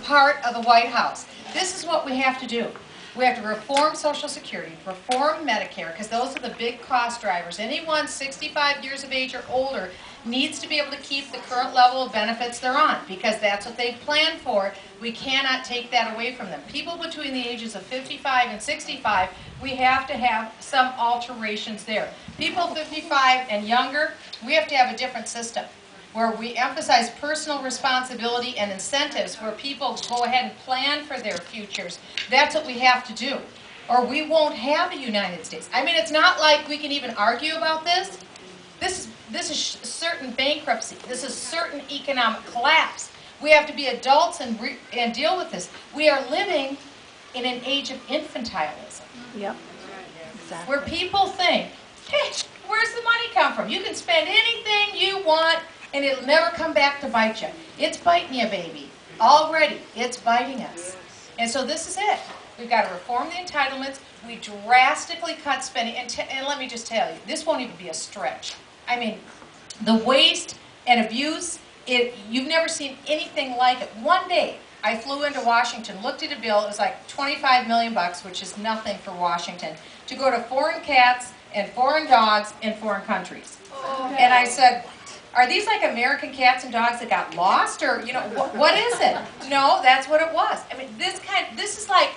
part of the White House. This is what we have to do. We have to reform Social Security, reform Medicare, because those are the big cost drivers. Anyone 65 years of age or older needs to be able to keep the current level of benefits they're on, because that's what they've planned for. We cannot take that away from them. People between the ages of 55 and 65, we have to have some alterations there. People 55 and younger, we have to have a different system, where we emphasize personal responsibility and incentives, where people go ahead and plan for their futures. That's what we have to do, or we won't have a United States. I mean, it's not like we can even argue about this. This is certain bankruptcy. This is certain economic collapse. We have to be adults and deal with this. We are living in an age of infantilism. Yep, exactly. Where people think, hey, where's the money come from? You can spend anything you want, and it'll never come back to bite you. It's biting you, baby. Already, it's biting us. And so this is it. We've got to reform the entitlements. We drastically cut spending. And let me just tell you, this won't even be a stretch. I mean, the waste and abuse, you've never seen anything like it. One day, I flew into Washington, looked at a bill, it was like 25 million bucks, which is nothing for Washington, to go to foreign cats and foreign dogs in foreign countries. Okay. And I said, are these like American cats and dogs that got lost, or, you know, what is it? No, that's what it was. I mean, this is like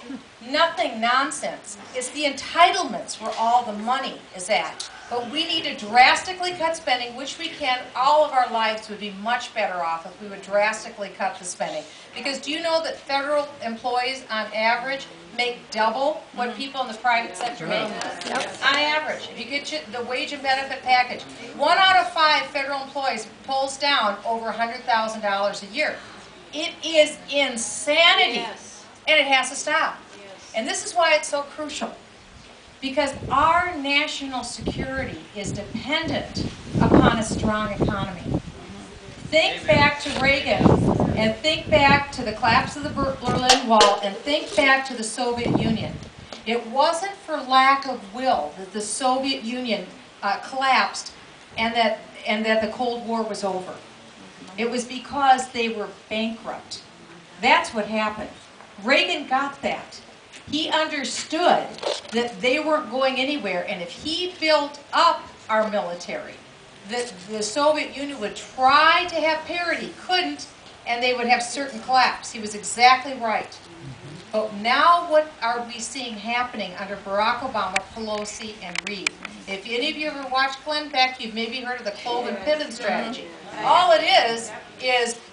nothing nonsense. It's the entitlements where all the money is at. But we need to drastically cut spending, which we can. All of our lives would be much better off if we would drastically cut the spending. Because do you know that federal employees, on average, make double what people in the private sector make? Yep. On average. If you get the wage and benefit package, 1 out of 5 federal employees pulls down over $100,000 a year. It is insanity. Yes. And it has to stop. Yes. And this is why it's so crucial. Because our national security is dependent upon a strong economy. Think back to Reagan, and think back to the collapse of the Berlin Wall, and think back to the Soviet Union. It wasn't for lack of will that the Soviet Union collapsed and that the Cold War was over. It was because they were bankrupt. That's what happened. Reagan got that. He understood that they weren't going anywhere, and if he built up our military, that the Soviet Union would try to have parity, couldn't, and they would have certain collapse. He was exactly right. But now what are we seeing happening under Barack Obama, Pelosi, and Reid? If any of you ever watched Glenn Beck, you've maybe heard of the clove and pivot strategy. All it is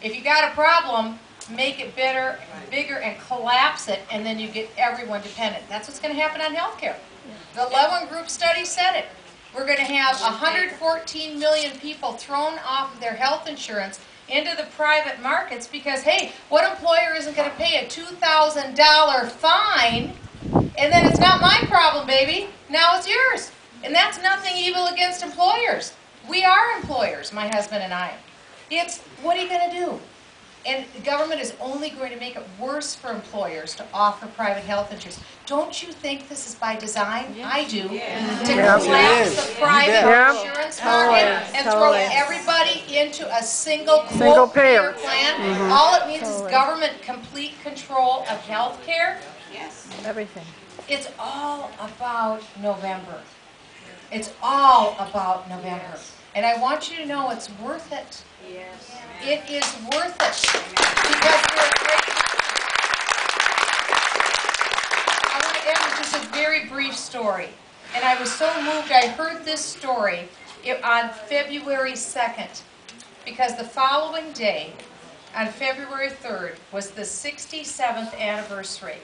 if you got a problem, make it bigger and collapse it, and then you get everyone dependent. That's what's going to happen on health care. The Levin Group study said it. We're going to have 114 million people thrown off of their health insurance into the private markets because, hey, what employer isn't going to pay a $2,000 fine, and then it's not my problem, baby. Now it's yours. And that's nothing evil against employers. We are employers, my husband and I. It's, what are you going to do? And the government is only going to make it worse for employers to offer private health insurance. Don't you think this is by design? Yes. I do. Yes. To collapse the private insurance market and throw everybody into a single payer plan. All it means is government complete control of health care. Yes. Everything. It's all about November. It's all about November. Yes. And I want you to know it's worth it. Yes. It is worth it because we're a great. I want to end with just a very brief story. And I was so moved, I heard this story on February 2nd because the following day, on February 3rd, was the 67th anniversary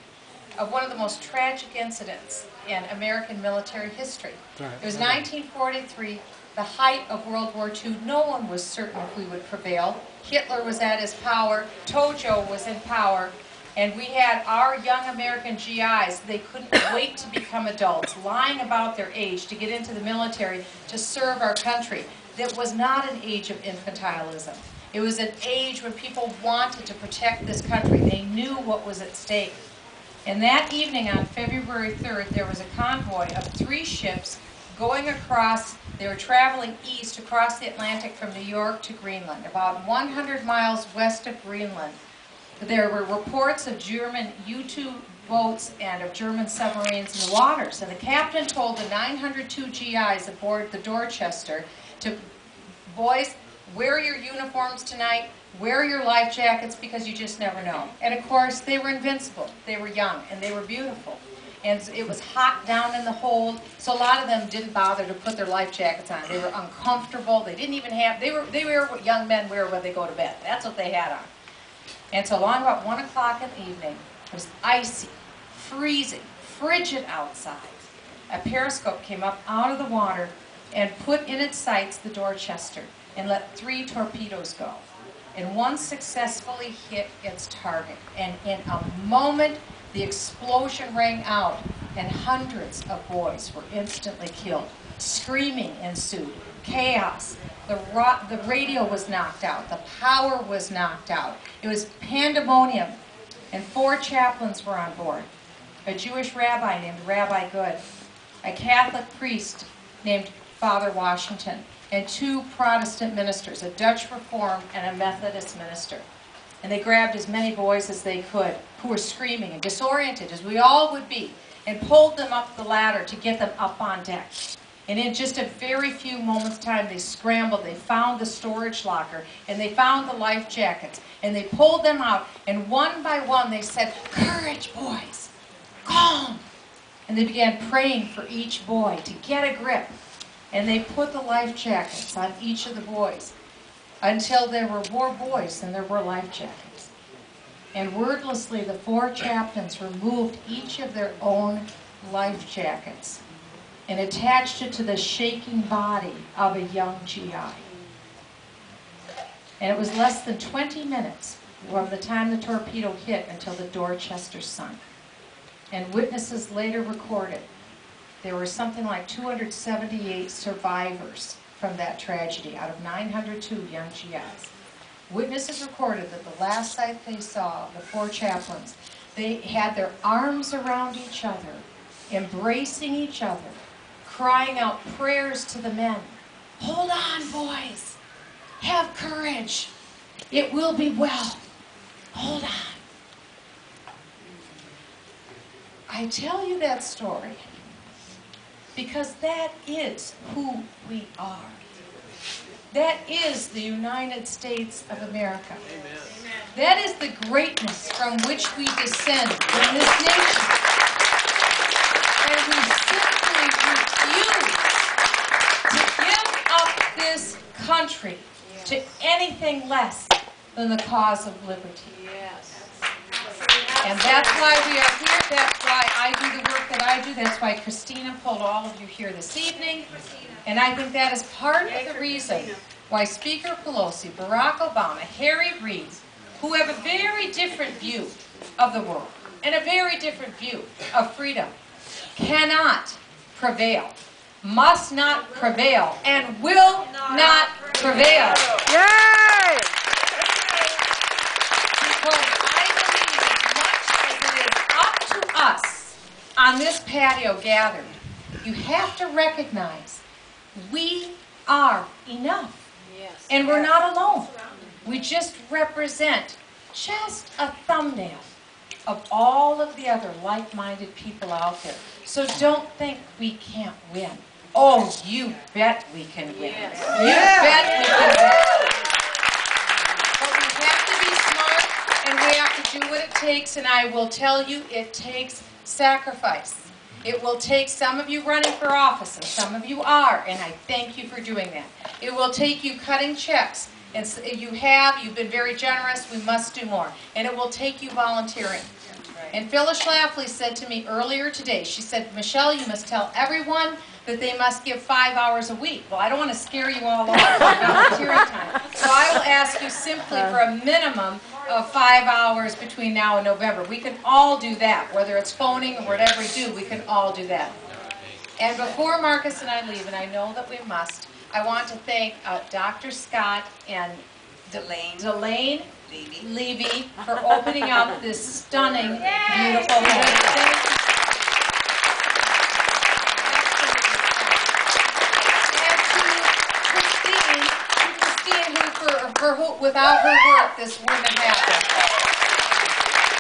of one of the most tragic incidents in American military history. It was 1943. The height of World War II, no one was certain if we would prevail. Hitler was at his power, Tojo was in power, and we had our young American GIs. They couldn't wait to become adults, lying about their age to get into the military to serve our country. That was not an age of infantilism. It was an age when people wanted to protect this country. They knew what was at stake. And that evening on February 3rd, there was a convoy of 3 ships going across. They were traveling east across the Atlantic from New York to Greenland, about 100 miles west of Greenland. there were reports of German U-2 boats and of German submarines in the waters. And the captain told the 902 GIs aboard the Dorchester to, boys, wear your uniforms tonight, wear your life jackets because you just never know. And of course, they were invincible. They were young and they were beautiful. And it was hot down in the hold, so a lot of them didn't bother to put their life jackets on. They were uncomfortable. They didn't even have, they wear what young men wear when they go to bed. That's what they had on. And so along about 1 o'clock in the evening, it was icy, freezing, frigid outside. A periscope came up out of the water and put in its sights the Dorchester and let 3 torpedoes go. And one successfully hit its target. And in a moment, the explosion rang out, and hundreds of boys were instantly killed. Screaming ensued, chaos. The radio was knocked out. The power was knocked out. It was pandemonium, and 4 chaplains were on board. A Jewish rabbi named Rabbi Good, a Catholic priest named Father Washington, and 2 Protestant ministers, a Dutch Reformed and a Methodist minister. And they grabbed as many boys as they could, who were screaming and disoriented, as we all would be, and pulled them up the ladder to get them up on deck. And in just a very few moments' time, they scrambled, they found the storage locker, and they found the life jackets, and they pulled them out, and one by one they said, "Courage, boys, calm." And they began praying for each boy to get a grip. And they put the life jackets on each of the boys, until there were more boys than there were life jackets. And wordlessly, the 4 chaplains removed each of their own life jackets and attached it to the shaking body of a young GI. And it was less than 20 minutes from the time the torpedo hit until the Dorchester sunk. And witnesses later recorded there were something like 278 survivors from that tragedy out of 902 young GIs. Witnesses recorded that the last sight they saw of the 4 chaplains, they had their arms around each other, embracing each other, crying out prayers to the men. "Hold on, boys. Have courage. It will be well. Hold on." I tell you that story because that is who we are. That is the United States of America. Amen. That is the greatness from which we descend in this nation. And we simply refuse to give up this country to anything less than the cause of liberty. Yes. And that's why we are here. That's why I do the work that I do. That's why Christina pulled all of you here this evening. And I think that is part of the reason why Speaker Pelosi, Barack Obama, Harry Reid, who have a very different view of the world and a very different view of freedom, cannot prevail, must not prevail, and will not prevail. Yay! Because I believe as much as it is up to us on this patio gathered, you have to recognize we are enough. Yes. And we're not alone. We just represent just a thumbnail of all of the other like-minded people out there. So don't think we can't win. Oh, you bet we can win. Yes. You bet we can win. But we have to be smart, and we have to do what it takes, and I will tell you, it takes sacrifice. It will take some of you running for office, and some of you are, and I thank you for doing that. It will take you cutting checks, and you've been very generous, we must do more. And it will take you volunteering. And Phyllis Schlafly said to me earlier today, she said, "Michelle, you must tell everyone that they must give 5 hours a week." Well, I don't want to scare you all off with volunteering time. So I will ask you simply for a minimum of 5 hours between now and November. We can all do that, whether it's phoning or whatever we do, we can all do that. And before Marcus and I leave, and I know that we must, I want to thank Dr. Scott and Delane Levy for opening up this stunning, beautiful home. Thank you. And to Christine, who without her work, this wouldn't have happened.